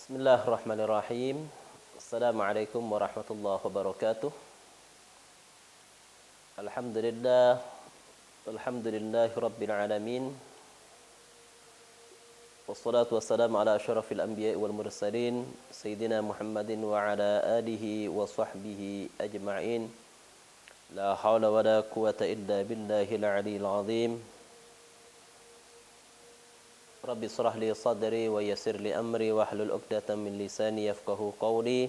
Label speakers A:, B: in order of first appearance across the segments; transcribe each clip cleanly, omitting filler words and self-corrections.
A: Bismillahirrahmanirrahim. Assalamualaikum warahmatullahi wabarakatuh. Alhamdulillah. Alhamdulillahi rabbil alamin. Wassalatu wassalamu ala asyrafil anbiya'i wal mursalin Sayyidina Muhammadin wa ala alihi wa sahbihi ajma'in. La hawla wa la quwata illa billahil aliyyil azim. Rabbi shrah li sadri wa yassir li amri wahlul 'uqdatam min lisani yafqahu qawli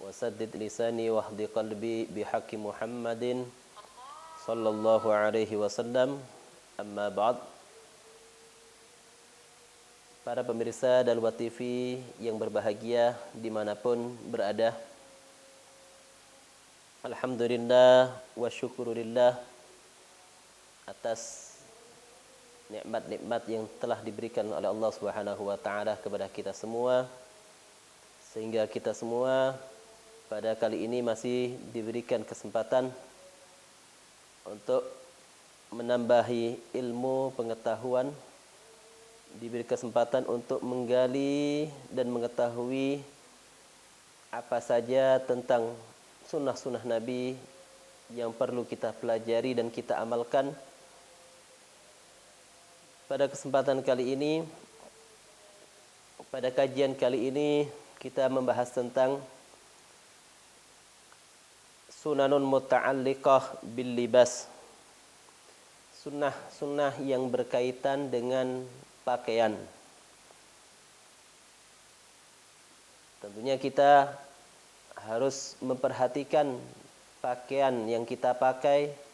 A: wa saddid lisani wahdi qalbi bihaqqi Muhammadin sallallahu alaihi wasallam. Amma ba'd. Para pemirsa Dalwa TV yang berbahagia dimanapun berada, alhamdulillah wa syukurillah atas nikmat-nikmat yang telah diberikan oleh Allah Subhanahu wa taala kepada kita semua, sehingga kita semua pada kali ini masih diberikan kesempatan untuk menambahi ilmu pengetahuan, diberi kesempatan untuk menggali dan mengetahui apa saja tentang sunnah-sunnah Nabi yang perlu kita pelajari dan kita amalkan. Pada kesempatan kali ini, pada kajian kali ini, kita membahas tentang sunanun muta'alliqah bil libas. Sunnah-sunnah yang berkaitan dengan pakaian. Tentunya kita harus memperhatikan pakaian yang kita pakai,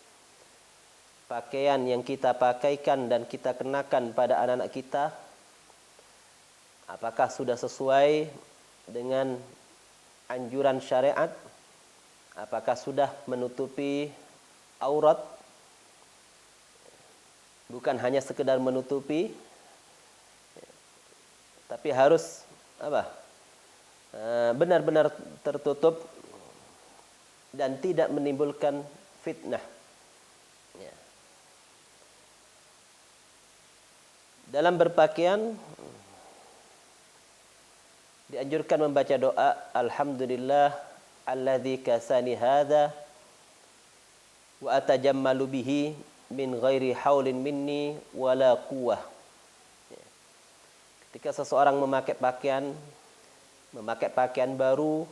A: pakaian yang kita pakaikan dan kita kenakan pada anak-anak kita, apakah sudah sesuai dengan anjuran syariat, apakah sudah menutupi aurat, bukan hanya sekedar menutupi, tapi harus benar-benar tertutup dan tidak menimbulkan fitnah. Dalam berpakaian dianjurkan membaca doa alhamdulillah alladzi kasani hadza wa atajammalu bihi min ghairi haulin minni wala quwwah. Ketika seseorang memakai pakaian baru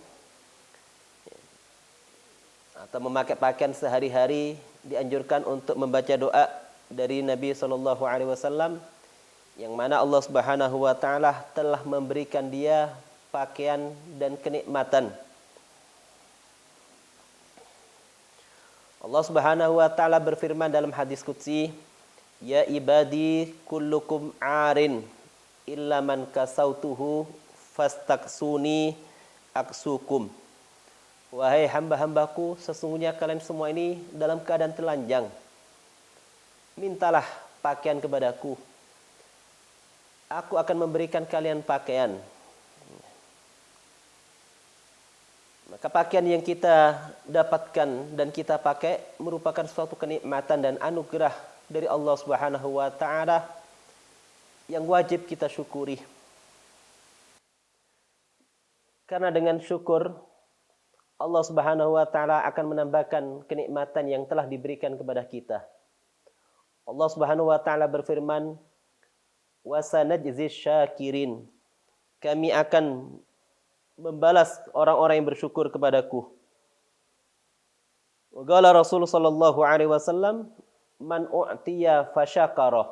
A: atau memakai pakaian sehari-hari, dianjurkan untuk membaca doa dari Nabi sallallahu alaihi wasallam, yang mana Allah Subhanahu wa taala telah memberikan dia pakaian dan kenikmatan. Allah Subhanahu wa taala berfirman dalam hadis qudsi, "Ya ibadi kullukum 'arin illa man kasautuhu fastaksuni aksukum." Wahai hamba-hambaku, sesungguhnya kalian semua ini dalam keadaan telanjang. Mintalah pakaian kepadaku, aku akan memberikan kalian pakaian. Maka pakaian yang kita dapatkan dan kita pakai merupakan suatu kenikmatan dan anugerah dari Allah Subhanahu wa taala yang wajib kita syukuri. Karena dengan syukur Allah Subhanahu wa taala akan menambahkan kenikmatan yang telah diberikan kepada kita. Allah Subhanahu wa taala berfirman, wasanajzi syakirin, kami akan membalas orang-orang yang bersyukur kepadaku. Wa qala Rasul sallallahu alaihi wasallam, man u'tiya fasyakara,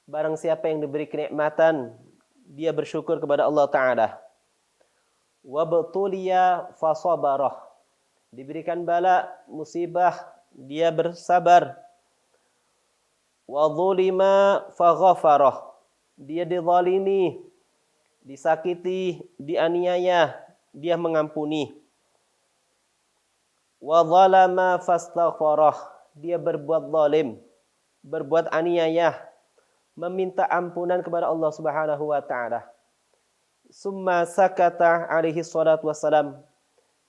A: barang siapa yang diberi kenikmatan dia bersyukur kepada Allah taala. Wa btuliya fasabarah, diberikan bala musibah dia bersabar. Wa dzulima faghafarah, dia dizalimi, disakiti, dianiaya, dia mengampuni. Wa dzalama fastaghfarah, dia berbuat zalim, berbuat aniaya, meminta ampunan kepada Allah Subhanahu wa taala. Summa sakata alaihi salatu wassalam,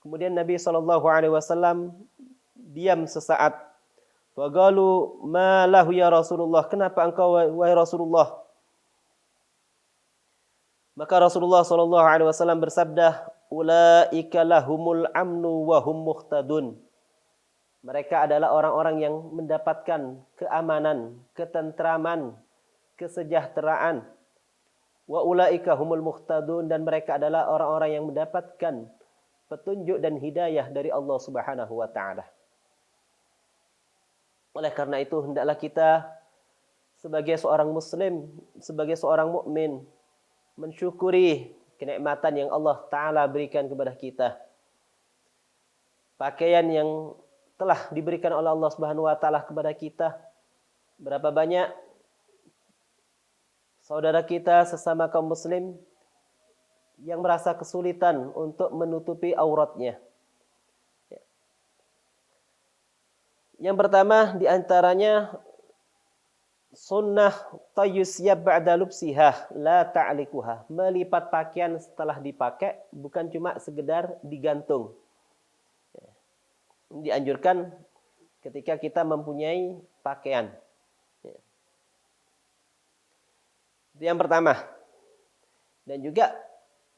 A: kemudian Nabi sallallahu alaihi wasallam diam sesaat. Faqalu ma lahu ya Rasulullah, kenapa engkau wahai Rasulullah? Maka Rasulullah sallallahu alaihi wasallam bersabda, "Ulaika lahumul amnu wa hum muhtadun." Mereka adalah orang-orang yang mendapatkan keamanan, ketentraman, kesejahteraan. Wa ulaika humul muhtadun, dan mereka adalah orang-orang yang mendapatkan petunjuk dan hidayah dari Allah Subhanahu wa taala. Oleh karena itu hendaklah kita sebagai seorang muslim, sebagai seorang mukmin mensyukuri kenikmatan yang Allah taala berikan kepada kita. Pakaian yang telah diberikan oleh Allah Subhanahu wa taala kepada kita. Berapa banyak saudara kita sesama kaum muslim yang merasa kesulitan untuk menutupi auratnya. Yang pertama di antaranya sunnah tayyusiyab ba'da lubsiha la ta'likuha. Melipat pakaian setelah dipakai, bukan cuma sekedar digantung. Dianjurkan ketika kita mempunyai pakaian. Itu yang pertama. Dan juga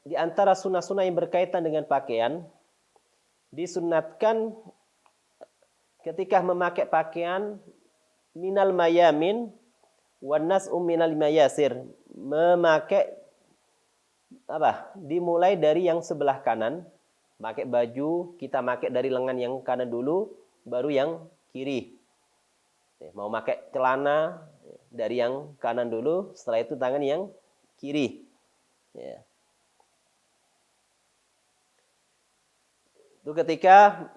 A: di antara sunnah-sunnah yang berkaitan dengan pakaian, disunatkan ketika memakai pakaian minal mayamin wan nas'u minal mayasir. Memakai dimulai dari yang sebelah kanan. Pakai baju, kita pakai dari lengan yang kanan dulu, baru yang kiri. Mau pakai celana, dari yang kanan dulu, setelah itu tangan yang kiri. Itu ketika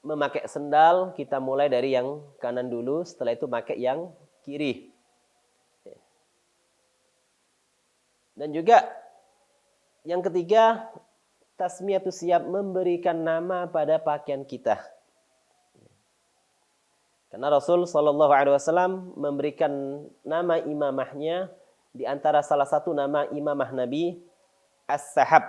A: memakai sendal, kita mulai dari yang kanan dulu, setelah itu pakai yang kiri. Dan juga yang ketiga, tasmiyatus siyab, memberikan nama pada pakaian kita. Karena Rasul sallallahu alaihi wasallam memberikan nama imamahnya, di antara salah satu nama imamah Nabi as-sahab.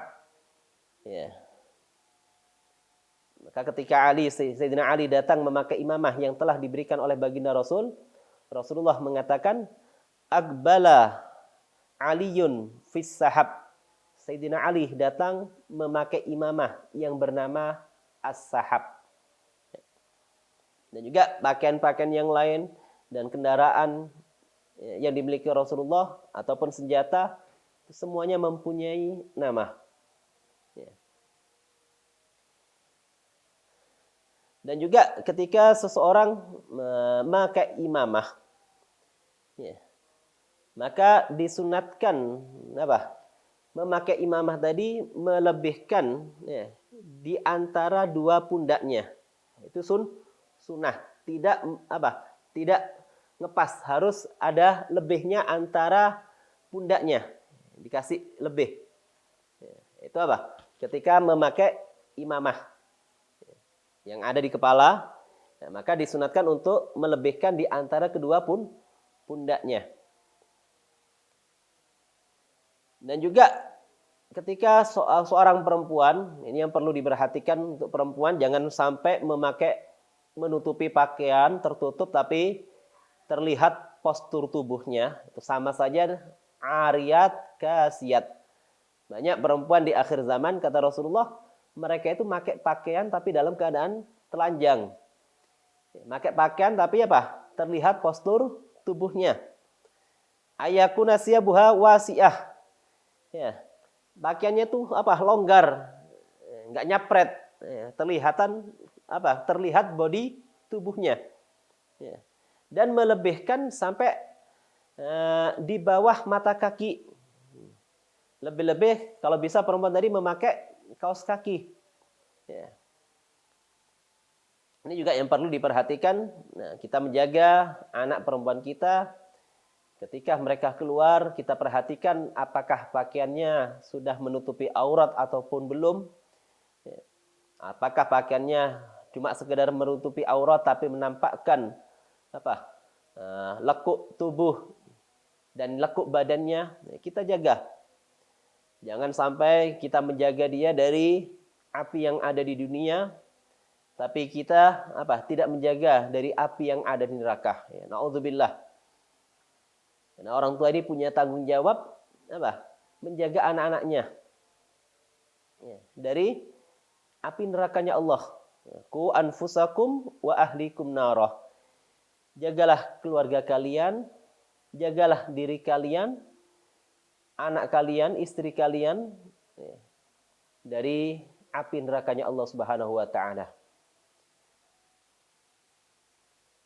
A: Maka ketika Sayyidina Ali datang memakai imamah yang telah diberikan oleh baginda Rasul, Rasulullah mengatakan, "Aqbala Aliyun fis sahab." Sayyidina Ali datang memakai imamah yang bernama as-sahab. Dan juga pakaian-pakaian yang lain dan kendaraan yang dimiliki Rasulullah ataupun senjata, semuanya mempunyai nama. Dan juga ketika seseorang memakai imamah, maka disunatkan memakai imamah tadi melebihkan di antara dua pundaknya. Itu sunnah. Tidak ngepas, harus ada lebihnya antara pundaknya. Dikasih lebih. Itu ketika memakai imamah yang ada di kepala, maka disunatkan untuk melebihkan di antara kedua pundaknya. Dan juga ketika seorang perempuan, ini yang perlu diperhatikan untuk perempuan, jangan sampai menutupi pakaian tertutup tapi terlihat postur tubuhnya. Itu sama saja ariyat kasiyat. Banyak perempuan di akhir zaman, kata Rasulullah, mereka itu pakai pakaian tapi dalam keadaan telanjang. Pakai pakaian tapi terlihat postur tubuhnya. Ayakuna siyabuha wasi'ah. Pakaiannya tuh longgar, nggak nyapret, terlihat body tubuhnya, dan melebihkan sampai di bawah mata kaki. Lebih-lebih kalau bisa perempuan tadi memakai kaos kaki. Ini juga yang perlu diperhatikan. Nah, kita menjaga anak perempuan kita. Ketika mereka keluar, kita perhatikan apakah pakaiannya sudah menutupi aurat ataupun belum. Apakah pakaiannya cuma sekedar menutupi aurat tapi menampakkan lekuk tubuh dan lekuk badannya. Kita jaga. Jangan sampai kita menjaga dia dari api yang ada di dunia, tapi kita tidak menjaga dari api yang ada di neraka. Na'udzubillah. Karena orang tua ini punya tanggung jawab menjaga anak-anaknya dari api nerakanya Allah. Ku anfusakum wa ahlikum narah. Jagalah keluarga kalian, jagalah diri kalian, anak kalian, istri kalian dari api nerakanya Allah Subhanahu wa taala.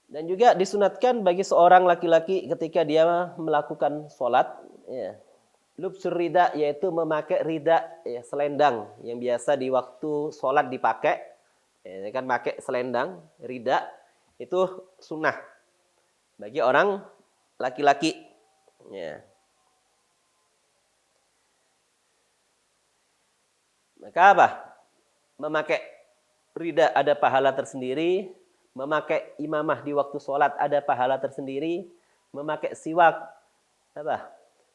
A: Dan juga disunatkan bagi seorang laki-laki ketika dia melakukan sholat, lubsur rida, yaitu memakai rida, selendang yang biasa di waktu sholat dipakai, kan pakai selendang rida, itu sunnah bagi orang laki-laki. Maka apa? Memakai rida ada pahala tersendiri. Memakai imamah di waktu sholat ada pahala tersendiri. Memakai siwak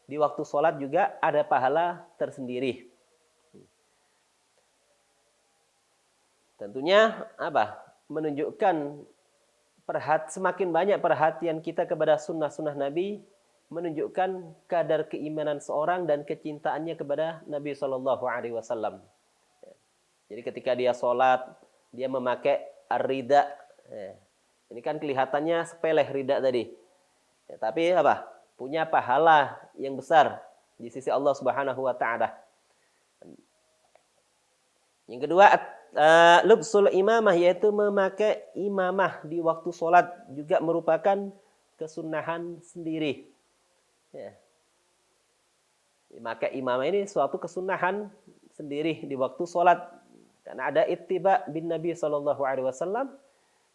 A: di waktu sholat juga ada pahala tersendiri. Tentunya menunjukkan semakin banyak perhatian kita kepada sunnah-sunnah Nabi, menunjukkan kadar keimanan seorang dan kecintaannya kepada Nabi Shallallahu Alaihi Wasallam. Jadi ketika dia sholat, dia memakai ar-rida. Ini kan kelihatannya sepele rida tadi. Tapi punya pahala yang besar di sisi Allah Subhanahu wa taala. Yang kedua, lubsul imamah, yaitu memakai imamah di waktu sholat juga merupakan kesunahan sendiri. Memakai imamah ini suatu kesunahan sendiri di waktu sholat. Karena ada ittiba bin Nabi Sallallahu Alaihi Wasallam,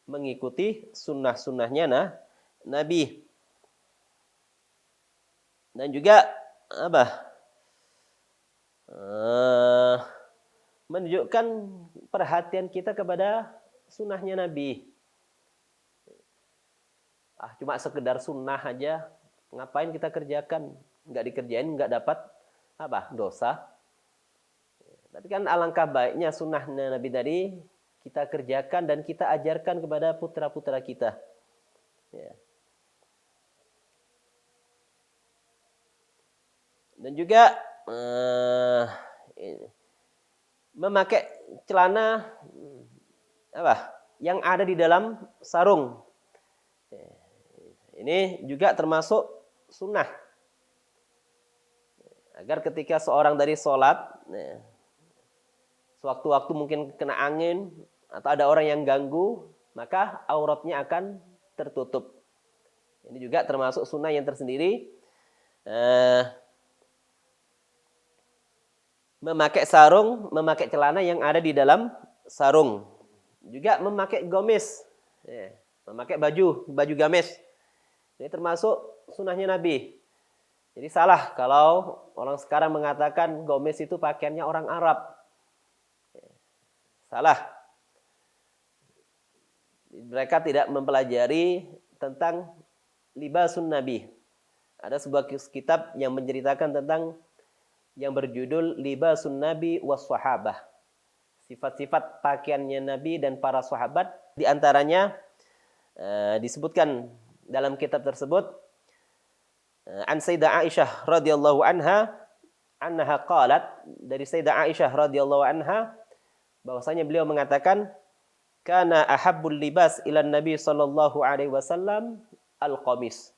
A: mengikuti sunnah-sunnahnya Nabi. Dan juga menunjukkan perhatian kita kepada sunnahnya Nabi. Cuma sekedar sunnah aja, ngapain kita kerjakan? Nggak dikerjain, nggak dapat dosa. Tapi kan alangkah baiknya sunnahnya Nabi tadi kita kerjakan dan kita ajarkan kepada putra-putra kita. Dan juga memakai celana yang ada di dalam sarung. Ini juga termasuk sunnah. Agar ketika seorang dari sholat, sewaktu-waktu mungkin kena angin atau ada orang yang ganggu, maka auratnya akan tertutup. Ini juga termasuk sunnah yang tersendiri. Memakai sarung, memakai celana yang ada di dalam sarung. Juga memakai gamis, memakai baju gamis. Ini termasuk sunnahnya Nabi. Jadi salah kalau orang sekarang mengatakan gamis itu pakaiannya orang Arab. Salah. Mereka tidak mempelajari tentang libasun Nabi. Ada sebuah kitab yang menceritakan tentang yang berjudul Libasun Nabi was Sahabah. Sifat-sifat pakaiannya Nabi dan para sahabat. Di antaranya disebutkan dalam kitab tersebut, an Sayyidah Aisyah radhiyallahu anha qalat, dari Sayyidah Aisyah radhiyallahu anha bahwasanya beliau mengatakan, kana ahabbul libas ila Nabi sallallahu alaihi wasallam al-qamis.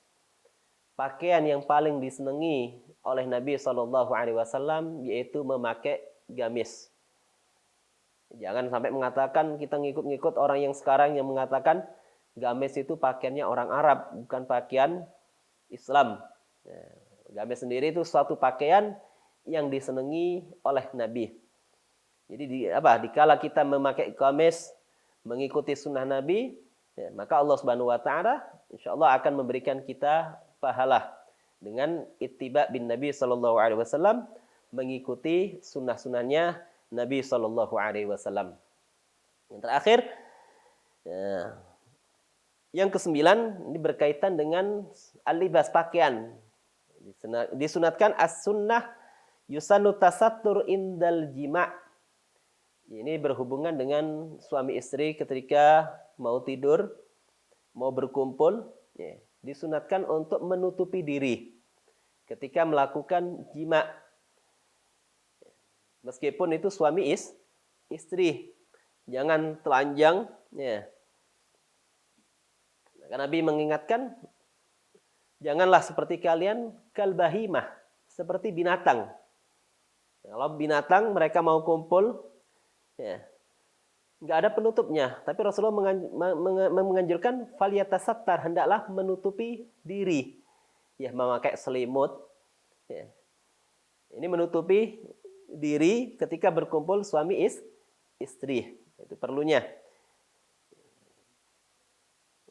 A: Pakaian yang paling disenangi oleh Nabi sallallahu alaihi wasallam yaitu memakai gamis. Jangan sampai mengatakan kita ngikut-ngikut orang yang sekarang yang mengatakan gamis itu pakaiannya orang Arab, bukan pakaian Islam. Gamis sendiri itu suatu pakaian yang disenangi oleh Nabi. Jadi dikala kita memakai gamis mengikuti sunnah Nabi, maka Allah Subhanahu wa taala insyaallah akan memberikan kita pahala dengan ittiba bin Nabi sallallahu alaihi wasallam, mengikuti sunnah-sunnahnya Nabi sallallahu alaihi wasallam. Yang terakhir, yang kesembilan, ini berkaitan dengan al-libas, pakaian. Disunatkan as-sunnah yusannu tasattur indal jima'. Ini berhubungan dengan suami istri ketika mau tidur, mau berkumpul, disunatkan untuk menutupi diri ketika melakukan jima'. Meskipun itu suami istri. Jangan telanjang, ya. Maka Nabi mengingatkan, janganlah seperti kalian kalbahimah, seperti binatang. Kalau binatang mereka mau kumpul, ya, nggak ada penutupnya. Tapi Rasulullah menganjurkan falyatasattar, hendaklah menutupi diri. Ya, memakai selimut. Ya. Ini menutupi diri ketika berkumpul suami istri. Itu perlunya.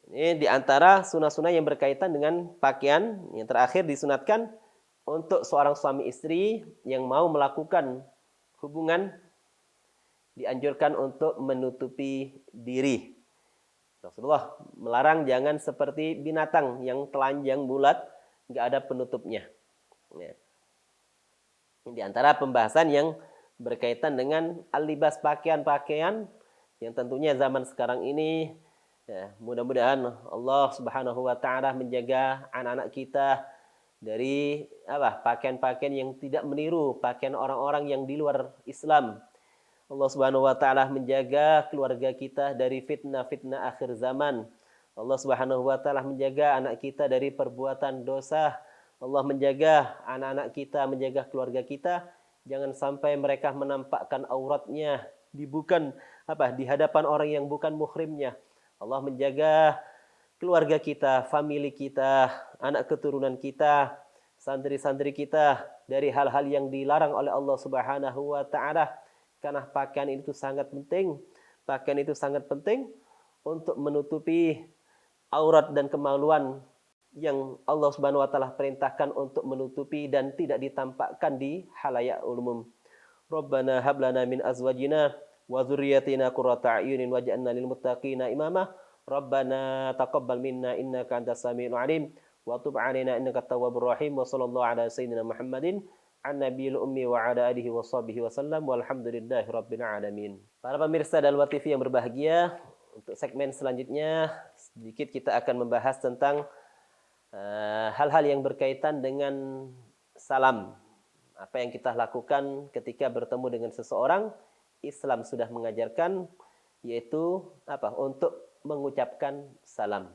A: Ini diantara sunnah-sunnah yang berkaitan dengan pakaian. Yang terakhir disunatkan untuk seorang suami istri yang mau melakukan hubungan, dianjurkan untuk menutupi diri. Rasulullah melarang jangan seperti binatang yang telanjang bulat, nggak ada penutupnya. Ya. Di antara pembahasan yang berkaitan dengan al-libas, pakaian-pakaian yang tentunya zaman sekarang ini, ya, mudah-mudahan Allah Subhanahu wa taala menjaga anak-anak kita dari pakaian-pakaian yang tidak meniru pakaian orang-orang yang di luar Islam. Allah Subhanahu wa taala menjaga keluarga kita dari fitnah-fitnah akhir zaman. Allah Subhanahu wa taala menjaga anak kita dari perbuatan dosa. Allah menjaga anak-anak kita, menjaga keluarga kita, jangan sampai mereka menampakkan auratnya di hadapan orang yang bukan muhrimnya. Allah menjaga keluarga kita, famili kita, anak keturunan kita, santri-santri kita dari hal-hal yang dilarang oleh Allah Subhanahu wa taala. Karena pakaian itu sangat penting. Pakaian itu sangat penting untuk menutupi aurat dan kemaluan yang Allah Subhanahu wa taala perintahkan untuk menutupi dan tidak ditampakkan di halayak umum. Rabbana hab lana min azwajina wa dzurriyyatina qurrata a'yunin waj'alna lil muttaqina imama. Rabbana taqabbal minna innaka antas samiul alim wa tub 'alaina innaka tawwabur rahim. Wa sallallahu ala sayyidina Muhammadin an-nabiyil ummi wa ala alihi wa sahbihi wasallam walhamdulillahi rabbil alamin. Para pemirsa Dalwa TV yang berbahagia, untuk segmen selanjutnya sedikit kita akan membahas tentang hal-hal yang berkaitan dengan salam. Apa yang kita lakukan ketika bertemu dengan seseorang, Islam sudah mengajarkan, yaitu untuk mengucapkan salam.